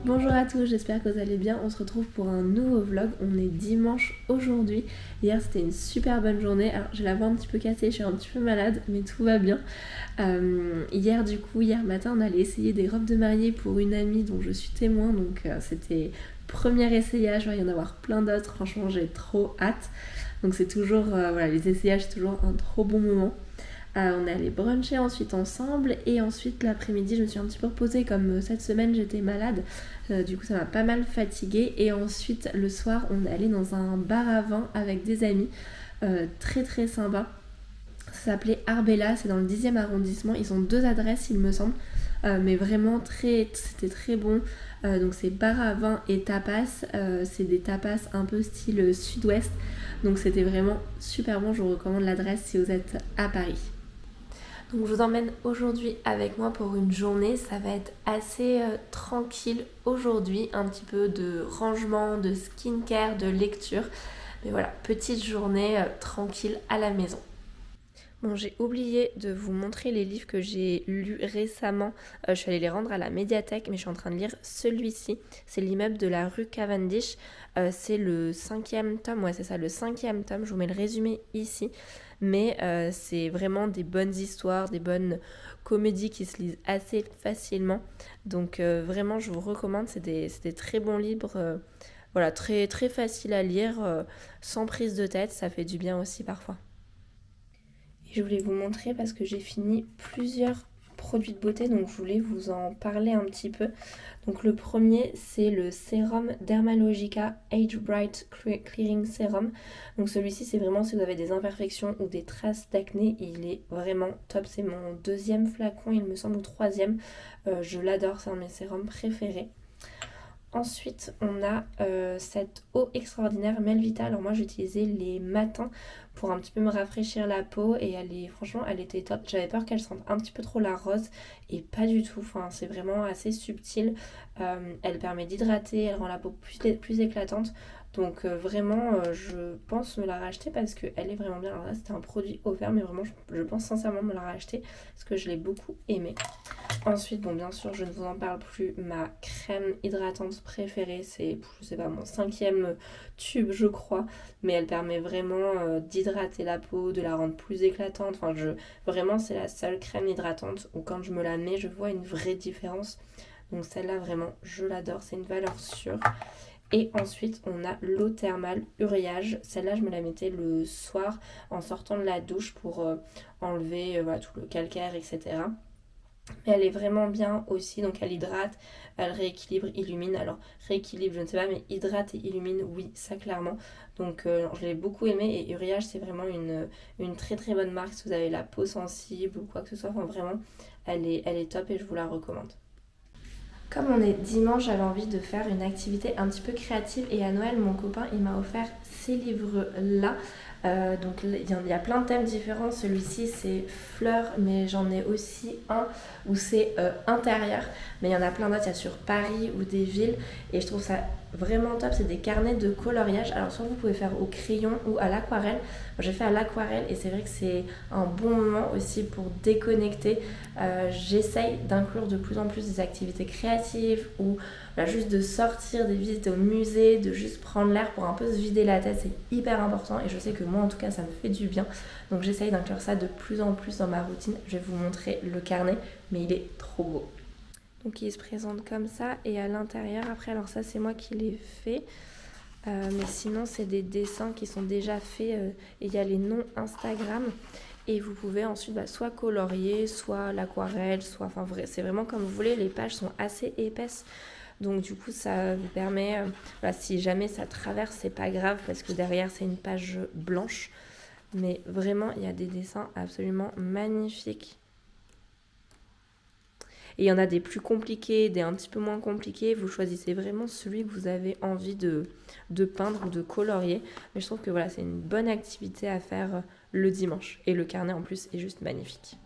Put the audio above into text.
Bonjour à tous, j'espère que vous allez bien. On se retrouve pour un nouveau vlog. On est dimanche aujourd'hui. Hier c'était une super bonne journée. Alors j'ai la voix un petit peu cassée, je suis un petit peu malade, mais tout va bien. Hier matin, on allait essayer des robes de mariée pour une amie dont je suis témoin. Donc c'était premier essayage, il va y en avoir plein d'autres. Franchement, j'ai trop hâte. Donc c'est toujours, les essayages, c'est toujours un trop bon moment. On est allé bruncher ensuite ensemble et ensuite l'après-midi je me suis un petit peu reposée comme cette semaine j'étais malade, du coup ça m'a pas mal fatiguée et ensuite le soir on est allé dans un bar à vin avec des amis, très très sympa. Ça s'appelait Arbella, c'est dans le 10e arrondissement, ils ont 2 adresses il me semble, mais vraiment c'était très bon. Donc c'est bar à vin et tapas, c'est des tapas un peu style sud-ouest, donc c'était vraiment super bon, je vous recommande l'adresse si vous êtes à Paris. Donc je vous emmène aujourd'hui avec moi pour une journée, ça va être assez tranquille aujourd'hui, un petit peu de rangement, de skincare, de lecture. Mais voilà, petite journée tranquille à la maison. Bon, j'ai oublié de vous montrer les livres que j'ai lus récemment. Je suis allée les rendre à la médiathèque, mais je suis en train de lire celui-ci. C'est L'immeuble de la rue Cavendish. C'est le 5e tome, ouais c'est ça, le 5e tome. Je vous mets le résumé ici. Mais c'est vraiment des bonnes histoires, des bonnes comédies qui se lisent assez facilement. Donc vraiment, je vous recommande. C'est des très bons livres. Voilà, très, très faciles à lire, sans prise de tête. Ça fait du bien aussi parfois. Je voulais vous montrer parce que j'ai fini plusieurs produits de beauté, donc je voulais vous en parler un petit peu. Donc le premier c'est le sérum Dermalogica Age Bright Clearing Serum. Donc celui-ci c'est vraiment si vous avez des imperfections ou des traces d'acné, il est vraiment top. C'est mon 2e flacon il me semble, ou 3e. Je l'adore, c'est un de mes sérums préférés. Ensuite, on a cette eau extraordinaire Melvita. Alors moi, j'ai utilisé les matins pour un petit peu me rafraîchir la peau et franchement, elle était top. J'avais peur qu'elle sente un petit peu trop la rose et pas du tout. Enfin, c'est vraiment assez subtil. Elle permet d'hydrater, elle rend la peau plus éclatante. Donc vraiment, je pense me la racheter parce qu'elle est vraiment bien. Alors là, c'était un produit offert, mais vraiment, je pense sincèrement me la racheter parce que je l'ai beaucoup aimé. Ensuite, bon, bien sûr, je ne vous en parle plus, ma crème hydratante préférée, c'est, je sais pas, mon 5e tube, je crois, mais elle permet vraiment d'hydrater la peau, de la rendre plus éclatante. Enfin, vraiment, c'est la seule crème hydratante où quand je me la mets, je vois une vraie différence. Donc celle-là, vraiment, je l'adore, c'est une valeur sûre. Et ensuite, on a l'eau thermale Uriage. Celle-là, je me la mettais le soir en sortant de la douche pour enlever tout le calcaire, etc. Mais elle est vraiment bien aussi, donc elle hydrate, elle rééquilibre, illumine. Alors rééquilibre, je ne sais pas, mais hydrate et illumine, oui, ça clairement. Donc je l'ai beaucoup aimé et Uriage c'est vraiment une très très bonne marque si vous avez la peau sensible ou quoi que ce soit. Enfin vraiment, elle est top et je vous la recommande. Comme on est dimanche, j'avais envie de faire une activité un petit peu créative et à Noël, mon copain, il m'a offert ces livres-là. Donc il y a plein de thèmes différents. Celui-ci c'est fleurs, mais j'en ai aussi un où c'est intérieur. Mais il y en a plein d'autres, il y a sur Paris ou des villes. Et je trouve ça vraiment top. C'est des carnets de coloriage. Alors soit vous pouvez faire au crayon ou à l'aquarelle. Moi, j'ai fait à l'aquarelle et c'est vrai que c'est un bon moment aussi pour déconnecter. J'essaye d'inclure de plus en plus des activités créatives ou juste de sortir, des visites au musée, de juste prendre l'air pour un peu se vider la tête, c'est hyper important et je sais que moi en tout cas ça me fait du bien. Donc j'essaye d'inclure ça de plus en plus dans ma routine. Je vais vous montrer le carnet, mais il est trop beau. Donc il se présente comme ça et à l'intérieur, après alors ça c'est moi qui l'ai fait. Mais sinon c'est des dessins qui sont déjà faits et il y a les noms Instagram. Et vous pouvez ensuite soit colorier, soit l'aquarelle, enfin c'est vraiment comme vous voulez. Les pages sont assez épaisses. Donc du coup ça vous permet, si jamais ça traverse c'est pas grave parce que derrière c'est une page blanche. Mais vraiment il y a des dessins absolument magnifiques. Et il y en a des plus compliqués, des un petit peu moins compliqués. Vous choisissez vraiment celui que vous avez envie de peindre ou de colorier. Mais je trouve que c'est une bonne activité à faire le dimanche. Et le carnet en plus est juste magnifique.